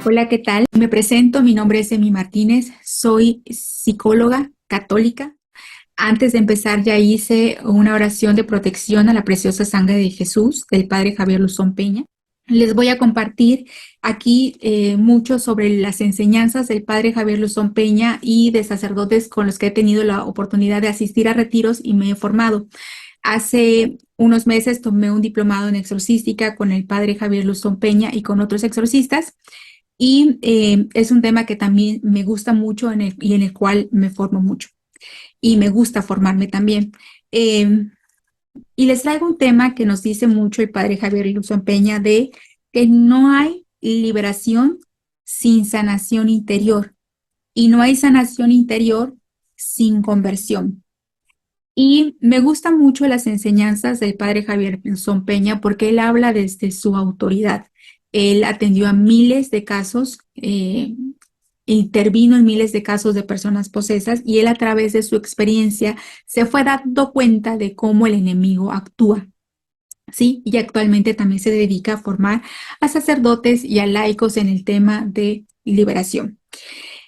Hola, ¿qué tal? Me presento, mi nombre es Emi Martínez, soy psicóloga católica. Antes de empezar ya hice una oración de protección a la preciosa sangre de Jesús del Padre Javier Luzón Peña. Les voy a compartir aquí mucho sobre las enseñanzas del Padre Javier Luzón Peña y de sacerdotes con los que he tenido la oportunidad de asistir a retiros y me he formado. Hace unos meses tomé un diplomado en exorcística con el Padre Javier Luzón Peña y con otros exorcistas. Y es un tema que también me gusta mucho y en el cual me formo mucho. Y me gusta formarme también. Eh, y les traigo un tema que nos dice mucho el padre Javier Luzón Peña de que no hay liberación sin sanación interior y no hay sanación interior sin conversión. Y me gustan mucho las enseñanzas del padre Javier Pinzón Peña porque él habla desde su autoridad. Él atendió a miles de casos, intervino en miles de casos de personas posesas y él a través de su experiencia se fue dando cuenta de cómo el enemigo actúa. Sí, y actualmente también se dedica a formar a sacerdotes y a laicos en el tema de liberación.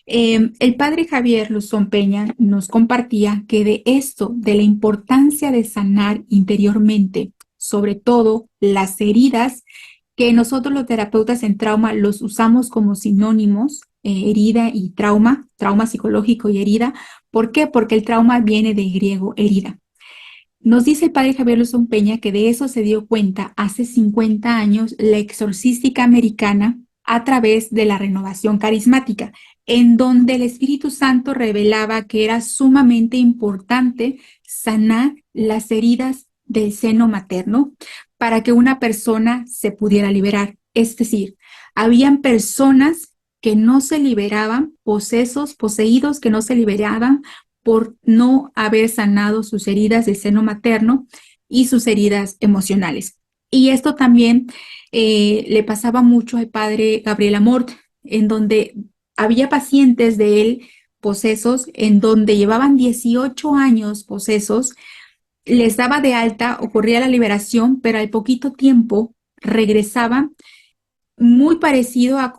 El padre Javier Luzón Peña nos compartía que de esto, de la importancia de sanar interiormente, sobre todo las heridas, que nosotros los terapeutas en trauma los usamos como sinónimos, herida y trauma, trauma psicológico y herida. ¿Por qué? Porque el trauma viene del griego herida. Nos dice el padre Javier Luzón Peña que de eso se dio cuenta hace 50 años la exorcística americana a través de la renovación carismática, en donde el Espíritu Santo revelaba que era sumamente importante sanar las heridas del seno materno para que una persona se pudiera liberar. Es decir, habían personas que no se liberaban, posesos, poseídos que no se liberaban por no haber sanado sus heridas del seno materno y sus heridas emocionales. Y esto también le pasaba mucho al padre Gabriel Amort, en donde había pacientes de él posesos, en donde llevaban 18 años posesos, les daba de alta, ocurría la liberación, pero al poquito tiempo regresaban muy parecido a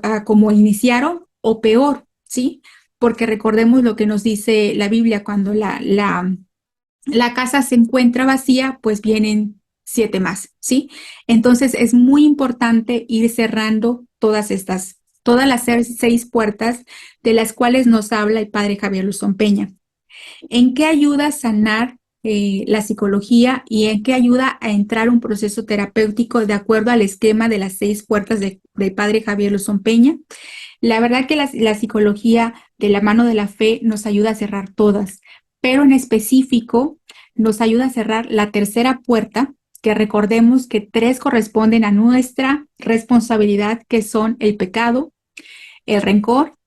a como iniciaron o peor, ¿sí? Porque recordemos lo que nos dice la Biblia, cuando la casa se encuentra vacía, pues vienen 7 más, ¿sí? Entonces es muy importante ir cerrando todas las 6 puertas de las cuales nos habla el padre Javier Luzón Peña. ¿En qué ayuda a sanar la psicología y en qué ayuda a entrar un proceso terapéutico de acuerdo al esquema de las 6 puertas del padre Javier Luzón Peña? La verdad que la psicología de la mano de la fe nos ayuda a cerrar todas, pero en específico nos ayuda a cerrar la tercera puerta, que recordemos que 3 corresponden a nuestra responsabilidad, que son el pecado, el rencor,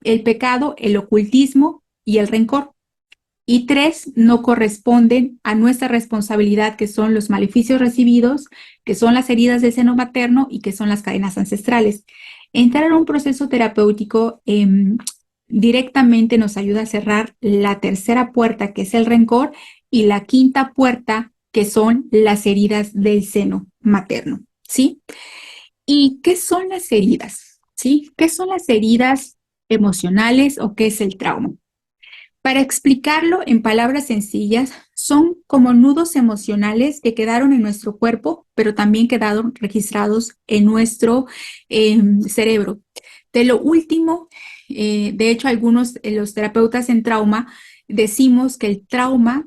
el pecado, el ocultismo y el rencor. Y 3 no corresponden a nuestra responsabilidad, que son los maleficios recibidos, que son las heridas del seno materno y que son las cadenas ancestrales. Entrar en un proceso terapéutico directamente nos ayuda a cerrar la tercera puerta, que es el rencor, y la quinta puerta, que son las heridas del seno materno, ¿sí? ¿Y qué son las heridas? ¿Sí? ¿Qué son las heridas emocionales o qué es el trauma? Para explicarlo en palabras sencillas, son como nudos emocionales que quedaron en nuestro cuerpo, pero también quedaron registrados en nuestro cerebro. De lo último, de hecho, algunos los terapeutas en trauma decimos que el trauma,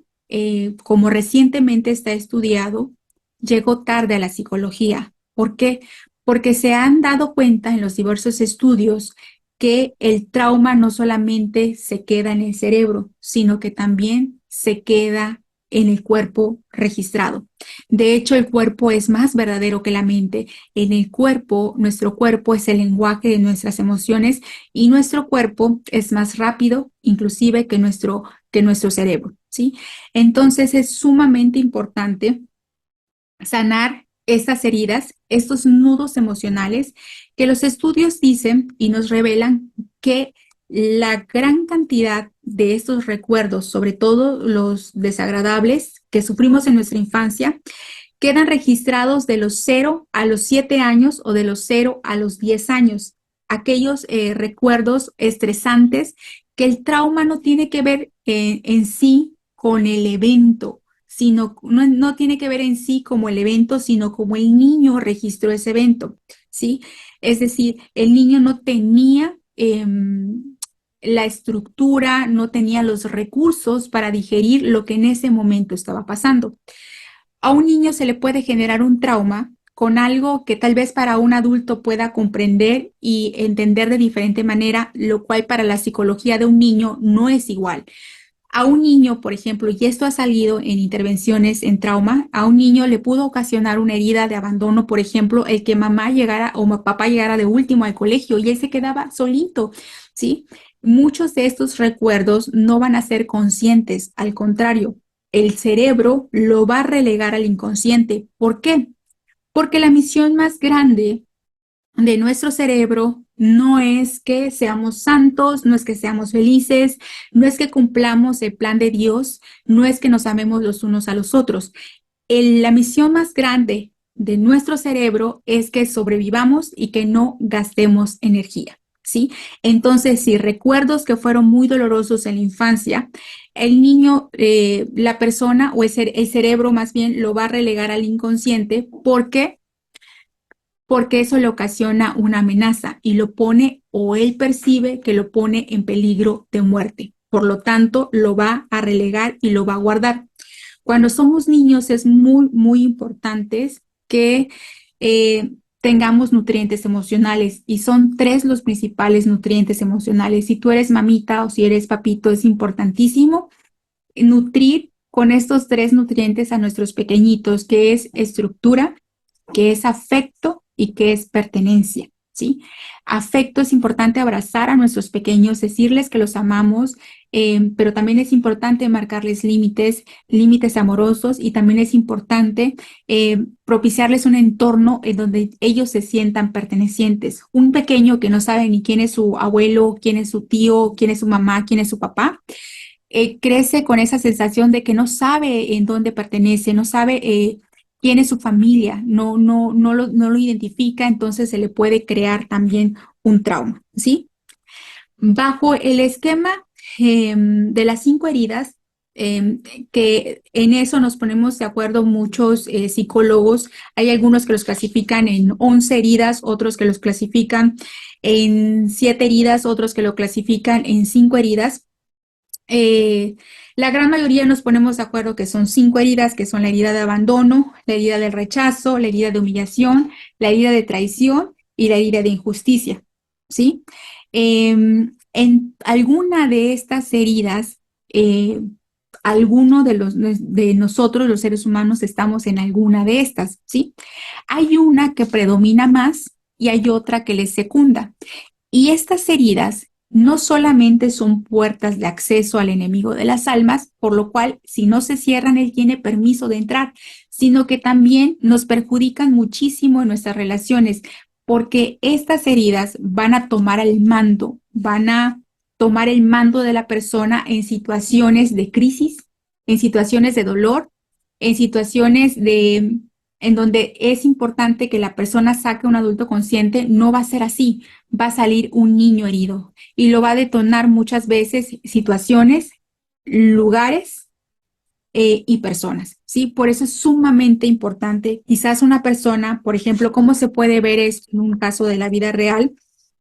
como recientemente está estudiado, llegó tarde a la psicología. ¿Por qué? Porque se han dado cuenta en los diversos estudios que el trauma no solamente se queda en el cerebro, sino que también se queda en el cuerpo registrado. De hecho, el cuerpo es más verdadero que la mente. En el cuerpo, nuestro cuerpo es el lenguaje de nuestras emociones y nuestro cuerpo es más rápido, inclusive que nuestro cerebro, ¿sí? Entonces es sumamente importante sanar estas heridas, estos nudos emocionales, que los estudios dicen y nos revelan que la gran cantidad de estos recuerdos, sobre todo los desagradables que sufrimos en nuestra infancia, quedan registrados de los 0 a los 7 años o de los 0 a los 10 años. aquellos recuerdos estresantes, que el trauma no tiene que ver en sí con el evento, sino no tiene que ver en sí como el evento, sino como el niño registró ese evento, ¿sí? Es decir, el niño no tenía la estructura, no tenía los recursos para digerir lo que en ese momento estaba pasando. A un niño se le puede generar un trauma con algo que tal vez para un adulto pueda comprender y entender de diferente manera, lo cual para la psicología de un niño no es igual. A un niño, por ejemplo, y esto ha salido en intervenciones en trauma, a un niño le pudo ocasionar una herida de abandono, por ejemplo, el que mamá llegara o papá llegara de último al colegio y él se quedaba solito, ¿sí? Muchos de estos recuerdos no van a ser conscientes, al contrario, el cerebro lo va a relegar al inconsciente. ¿Por qué? Porque la misión más grande de nuestro cerebro no es que seamos santos, no es que seamos felices, no es que cumplamos el plan de Dios, no es que nos amemos los unos a los otros. La misión más grande de nuestro cerebro es que sobrevivamos y que no gastemos energía, ¿sí? Entonces, si recuerdos que fueron muy dolorosos en la infancia, el niño, la persona o el cerebro más bien lo va a relegar al inconsciente porque eso le ocasiona una amenaza y lo pone o él percibe que lo pone en peligro de muerte. Por lo tanto, lo va a relegar y lo va a guardar. Cuando somos niños es muy, muy importante que tengamos nutrientes emocionales y son tres los principales nutrientes emocionales. Si tú eres mamita o si eres papito, es importantísimo nutrir con estos tres nutrientes a nuestros pequeñitos, que es estructura, que es afecto y que es pertenencia, ¿sí? Afecto es importante abrazar a nuestros pequeños, decirles que los amamos, pero también es importante marcarles límites, límites amorosos y también es importante propiciarles un entorno en donde ellos se sientan pertenecientes. Un pequeño que no sabe ni quién es su abuelo, quién es su tío, quién es su mamá, quién es su papá, crece con esa sensación de que no sabe en dónde pertenece, no sabe quién es su familia, no lo identifica, entonces se le puede crear también un trauma, ¿sí? Bajo el esquema de las 5 heridas, que en eso nos ponemos de acuerdo muchos psicólogos, hay algunos que los clasifican en 11 heridas, otros que los clasifican en 7 heridas, otros que lo clasifican en 5 heridas. La gran mayoría nos ponemos de acuerdo que son 5 heridas, que son la herida de abandono, la herida del rechazo, la herida de humillación, la herida de traición y la herida de injusticia, ¿sí? En alguna de estas heridas, alguno de nosotros, los seres humanos, estamos en alguna de estas, ¿sí? Hay una que predomina más y hay otra que le secunda. Y estas heridas no solamente son puertas de acceso al enemigo de las almas, por lo cual si no se cierran, él tiene permiso de entrar, sino que también nos perjudican muchísimo en nuestras relaciones, porque estas heridas van a tomar el mando, van a tomar el mando de la persona en situaciones de crisis, en situaciones de dolor, en situaciones en donde es importante que la persona saque un adulto consciente. No va a ser así, va a salir un niño herido y lo va a detonar muchas veces situaciones, lugares y personas, ¿sí? Por eso es sumamente importante. Quizás una persona, por ejemplo, ¿cómo se puede ver esto en un caso de la vida real?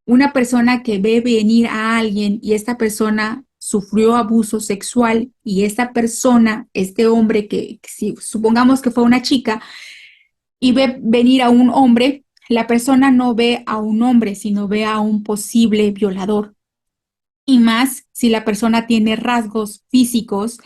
Una persona que ve venir a alguien y esta persona sufrió abuso sexual y esta persona, este hombre que si supongamos que fue una chica, y ve venir a un hombre, la persona no ve a un hombre, sino ve a un posible violador. Y más si la persona tiene rasgos físicos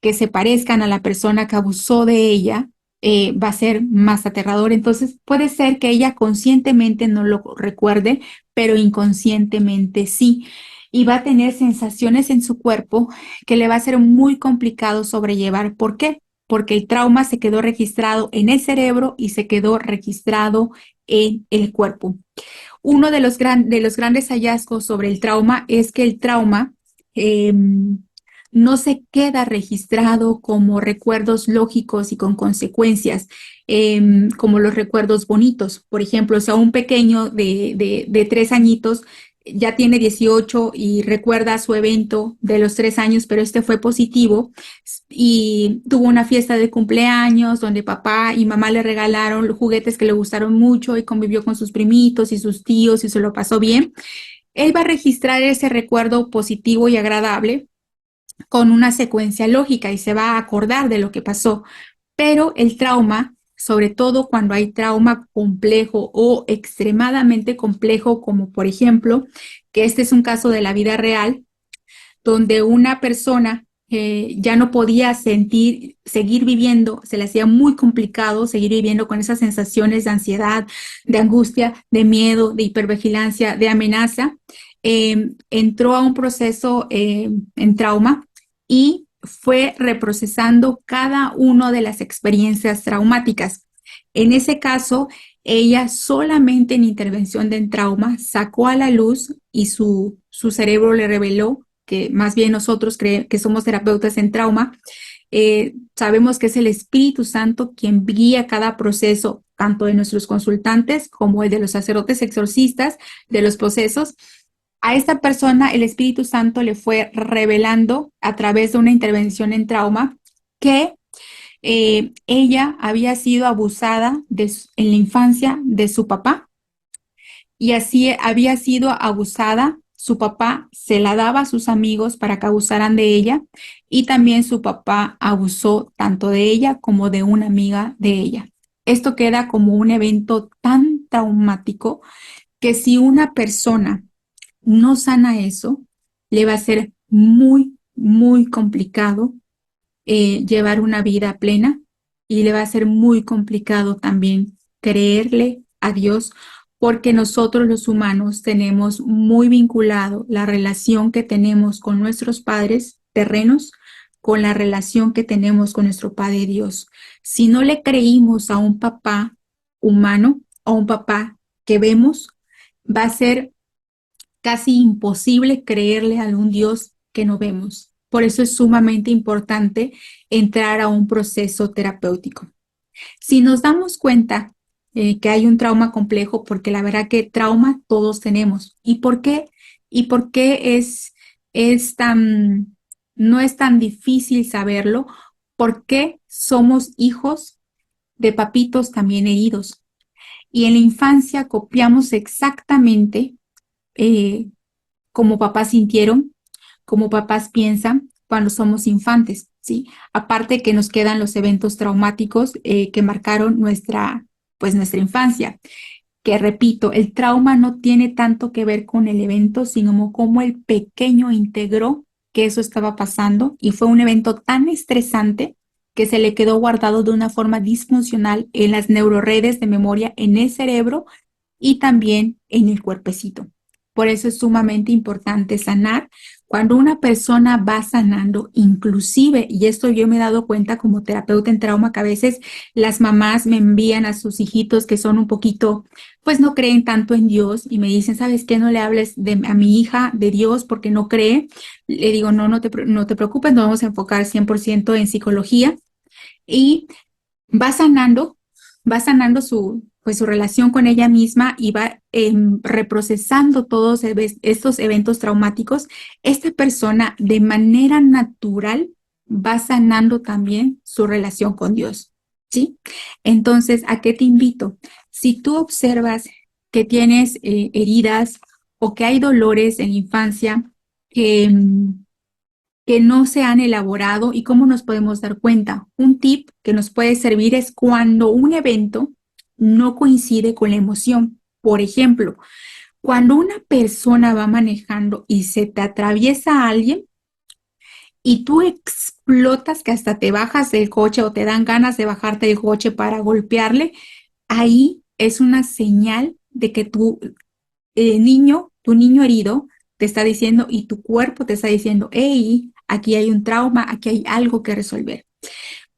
que se parezcan a la persona que abusó de ella, va a ser más aterrador. Entonces puede ser que ella conscientemente no lo recuerde, pero inconscientemente sí. Y va a tener sensaciones en su cuerpo que le va a ser muy complicado sobrellevar. ¿Por qué? Porque el trauma se quedó registrado en el cerebro y se quedó registrado en el cuerpo. Uno de los grandes hallazgos sobre el trauma es que el trauma, no se queda registrado como recuerdos lógicos y con consecuencias, como los recuerdos bonitos. Por ejemplo, o sea, un pequeño de 3 añitos ya tiene 18 y recuerda su evento de los 3 años, pero este fue positivo y tuvo una fiesta de cumpleaños donde papá y mamá le regalaron juguetes que le gustaron mucho y convivió con sus primitos y sus tíos y se lo pasó bien. Él va a registrar ese recuerdo positivo y agradable con una secuencia lógica y se va a acordar de lo que pasó. Pero el trauma, sobre todo cuando hay trauma complejo o extremadamente complejo, como por ejemplo, que este es un caso de la vida real, donde una persona ya no podía seguir viviendo, se le hacía muy complicado seguir viviendo con esas sensaciones de ansiedad, de angustia, de miedo, de hipervigilancia, de amenaza, entró a un proceso en trauma y fue reprocesando cada una de las experiencias traumáticas. En ese caso, ella solamente en intervención de trauma sacó a la luz y su cerebro le reveló que más bien nosotros que somos terapeutas en trauma, sabemos que es el Espíritu Santo quien guía cada proceso, tanto de nuestros consultantes como el de los sacerdotes exorcistas, de los procesos. A esta persona el Espíritu Santo le fue revelando a través de una intervención en trauma que ella había sido abusada en la infancia de su papá y así había sido abusada. Su papá se la daba a sus amigos para que abusaran de ella y también su papá abusó tanto de ella como de una amiga de ella. Esto queda como un evento tan traumático que si una persona no sana eso, le va a ser muy, muy complicado llevar una vida plena y le va a ser muy complicado también creerle a Dios porque nosotros los humanos tenemos muy vinculado la relación que tenemos con nuestros padres terrenos con la relación que tenemos con nuestro Padre Dios. Si no le creímos a un papá humano, a un papá que vemos, va a ser casi imposible creerle a un Dios que no vemos. Por eso es sumamente importante entrar a un proceso terapéutico. Si nos damos cuenta que hay un trauma complejo, porque la verdad que trauma todos tenemos. ¿Y por qué? ¿Y por qué es tan, no es tan difícil saberlo? Porque somos hijos de papitos también heridos. Y en la infancia copiamos exactamente eh, como papás sintieron, como papás piensan cuando somos infantes, ¿sí? Aparte que nos quedan los eventos traumáticos que marcaron pues nuestra infancia, que repito, el trauma no tiene tanto que ver con el evento, sino como el pequeño integró que eso estaba pasando y fue un evento tan estresante que se le quedó guardado de una forma disfuncional en las neuroredes de memoria en el cerebro y también en el cuerpecito. Por eso es sumamente importante sanar. Cuando una persona va sanando, inclusive, y esto yo me he dado cuenta como terapeuta en trauma, que a veces las mamás me envían a sus hijitos que son un poquito, pues no creen tanto en Dios y me dicen, ¿sabes qué? No le hables a mi hija de Dios porque no cree. Le digo, no, no te preocupes, nos vamos a enfocar 100% en psicología y va sanando, va sanando pues, su relación con ella misma y va reprocesando todos estos eventos traumáticos. Esta persona de manera natural va sanando también su relación con Dios, ¿sí? Entonces, ¿a qué te invito? Si tú observas que tienes heridas o que hay dolores en la infancia que que no se han elaborado y cómo nos podemos dar cuenta. Un tip que nos puede servir es cuando un evento no coincide con la emoción. Por ejemplo, cuando una persona va manejando y se te atraviesa a alguien y tú explotas que hasta te bajas del coche o te dan ganas de bajarte del coche para golpearle, ahí es una señal de que tu niño herido, te está diciendo y tu cuerpo te está diciendo, hey, aquí hay un trauma, aquí hay algo que resolver.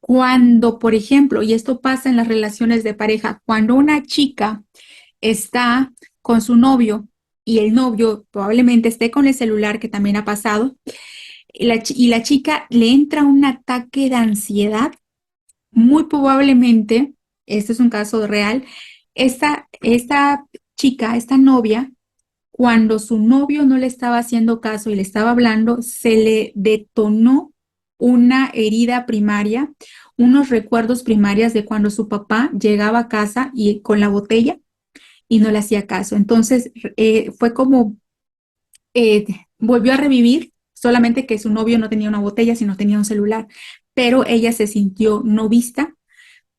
Cuando, por ejemplo, y esto pasa en las relaciones de pareja, cuando una chica está con su novio y el novio probablemente esté con el celular, que también ha pasado, y la chica le entra un ataque de ansiedad. Muy probablemente, este es un caso real, esta chica, esta novia, cuando su novio no le estaba haciendo caso y le estaba hablando, se le detonó una herida primaria, unos recuerdos primarios de cuando su papá llegaba a casa y con la botella y no le hacía caso. Entonces, fue como eh, volvió a revivir, solamente que su novio no tenía una botella, sino tenía un celular, pero ella se sintió no vista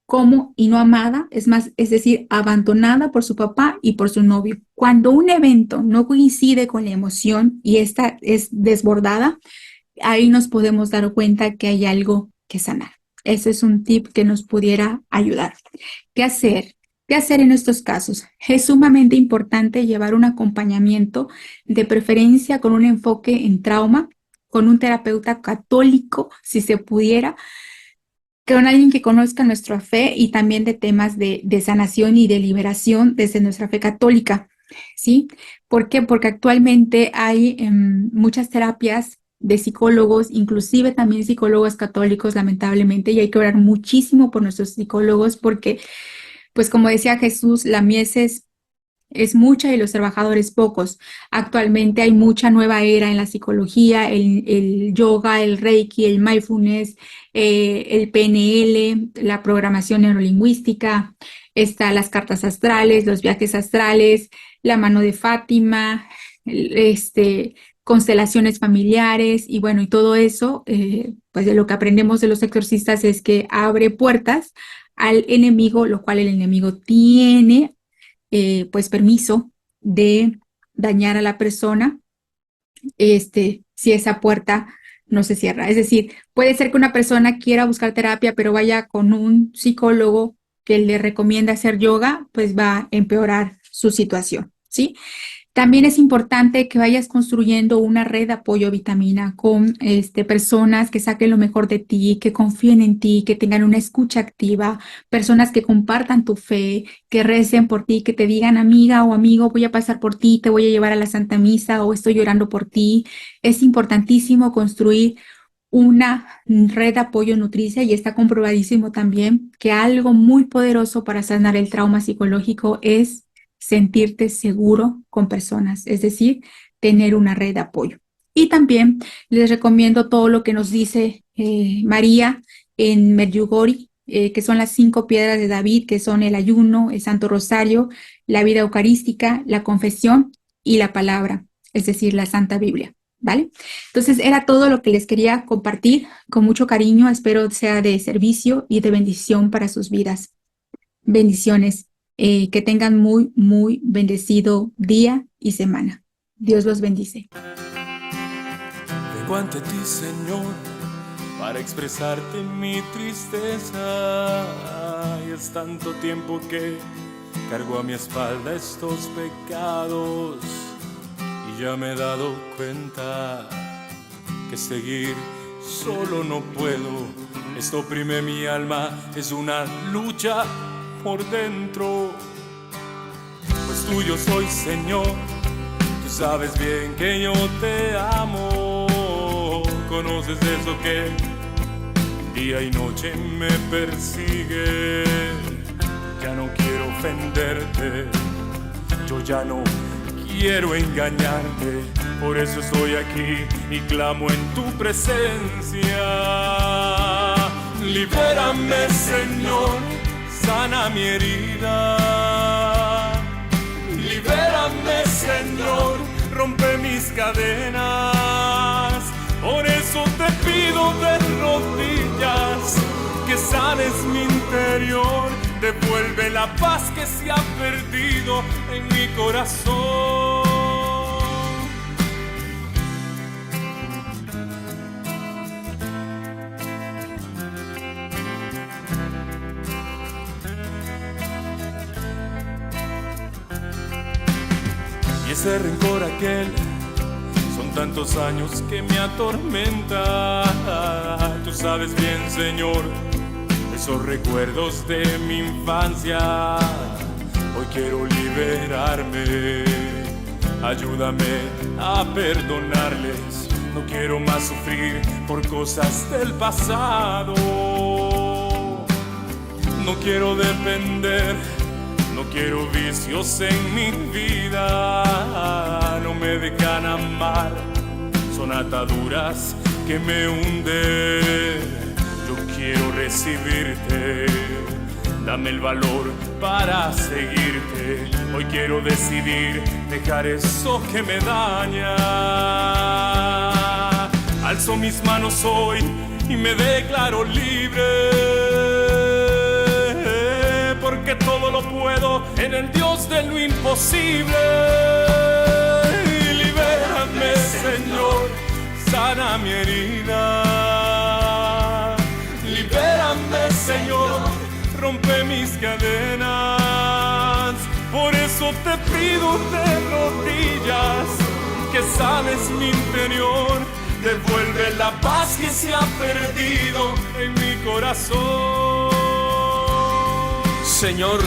como y no amada, es más, es decir, abandonada por su papá y por su novio. Cuando un evento no coincide con la emoción y esta es desbordada, ahí nos podemos dar cuenta que hay algo que sanar. Ese es un tip que nos pudiera ayudar. ¿Qué hacer? ¿Qué hacer en estos casos? Es sumamente importante llevar un acompañamiento, de preferencia con un enfoque en trauma, con un terapeuta católico, si se pudiera, con alguien que conozca nuestra fe y también de temas de sanación y de liberación desde nuestra fe católica, ¿sí? ¿Por qué? Porque actualmente hay muchas terapias de psicólogos, inclusive también psicólogos católicos, lamentablemente, y hay que orar muchísimo por nuestros psicólogos porque, pues como decía Jesús, la mies es mucha y los trabajadores pocos. Actualmente hay mucha nueva era en la psicología, el yoga, el reiki, el mindfulness, el PNL, la programación neurolingüística, las cartas astrales, los viajes astrales, la mano de Fátima, constelaciones familiares y bueno, y todo eso, pues de lo que aprendemos de los exorcistas es que abre puertas al enemigo, lo cual el enemigo tiene pues permiso de dañar a la persona, si esa puerta no se cierra. Es decir, puede ser que una persona quiera buscar terapia, pero vaya con un psicólogo que le recomienda hacer yoga, pues va a empeorar su situación, ¿sí? También es importante que vayas construyendo una red de apoyo vitamina con personas que saquen lo mejor de ti, que confíen en ti, que tengan una escucha activa, personas que compartan tu fe, que recen por ti, que te digan amiga o amigo, voy a pasar por ti, te voy a llevar a la Santa Misa o estoy llorando por ti. Es importantísimo construir una red de apoyo nutricia y está comprobadísimo también que algo muy poderoso para sanar el trauma psicológico es sentirte seguro con personas, es decir, tener una red de apoyo. Y también les recomiendo todo lo que nos dice María en Medjugorje, que son las 5 piedras de David, que son el ayuno, el Santo Rosario, la vida eucarística, la confesión y la palabra, es decir, la Santa Biblia, ¿vale? Entonces era todo lo que les quería compartir con mucho cariño, espero sea de servicio y de bendición para sus vidas. Bendiciones. Que tengan muy, muy bendecido día y semana. Dios los bendice. Vengo ante ti, Señor, para expresarte mi tristeza. Y es tanto tiempo que cargo a mi espalda estos pecados. Y ya me he dado cuenta que seguir solo no puedo. Esto oprime mi alma, es una lucha por dentro. Pues tuyo soy, Señor, tú sabes bien que yo te amo. Conoces eso que día y noche me persigue. Ya no quiero ofenderte, yo ya no quiero engañarte. Por eso estoy aquí y clamo en tu presencia. Libérame, Señor, sana mi herida. Libérame, Señor, rompe mis cadenas. Por eso te pido de rodillas que sanes mi interior. Devuelve la paz que se ha perdido en mi corazón. Y ese rencor aquel, son tantos años que me atormenta. Tú sabes bien, Señor, esos recuerdos de mi infancia. Hoy quiero liberarme, ayúdame a perdonarles. No quiero más sufrir por cosas del pasado. No quiero depender, no quiero vicios en mi vida. No me dejan amar, son ataduras que me hunden. Yo quiero recibirte, dame el valor para seguirte. Hoy quiero decidir dejar eso que me daña. Alzo mis manos hoy y me declaro libre, porque todo lo puedo en el Dios de lo imposible. Libérame, Señor, sana mi herida. Libérame, Señor, rompe mis cadenas. Por eso te pido de rodillas que sanes mi interior. Devuelve la paz que se ha perdido en mi corazón. Señor,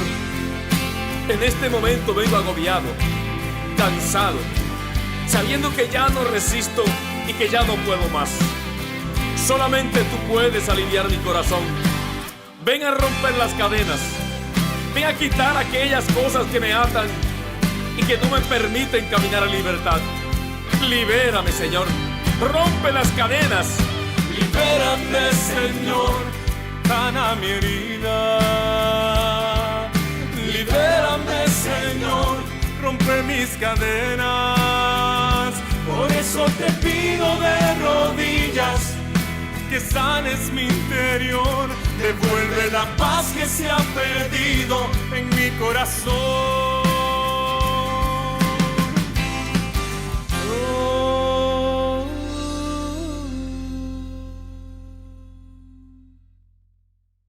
en este momento vengo agobiado, cansado, sabiendo que ya no resisto y que ya no puedo más. Solamente tú puedes aliviar mi corazón. Ven a romper las cadenas. Ven a quitar aquellas cosas que me atan y que no me permiten caminar a libertad. Libérame, Señor. Rompe las cadenas. Libérame, Señor, sana mi herida. Libérame, Señor, rompe mis cadenas. Por eso te pido de rodillas que sanes mi interior. Devuelve la paz que se ha perdido en mi corazón.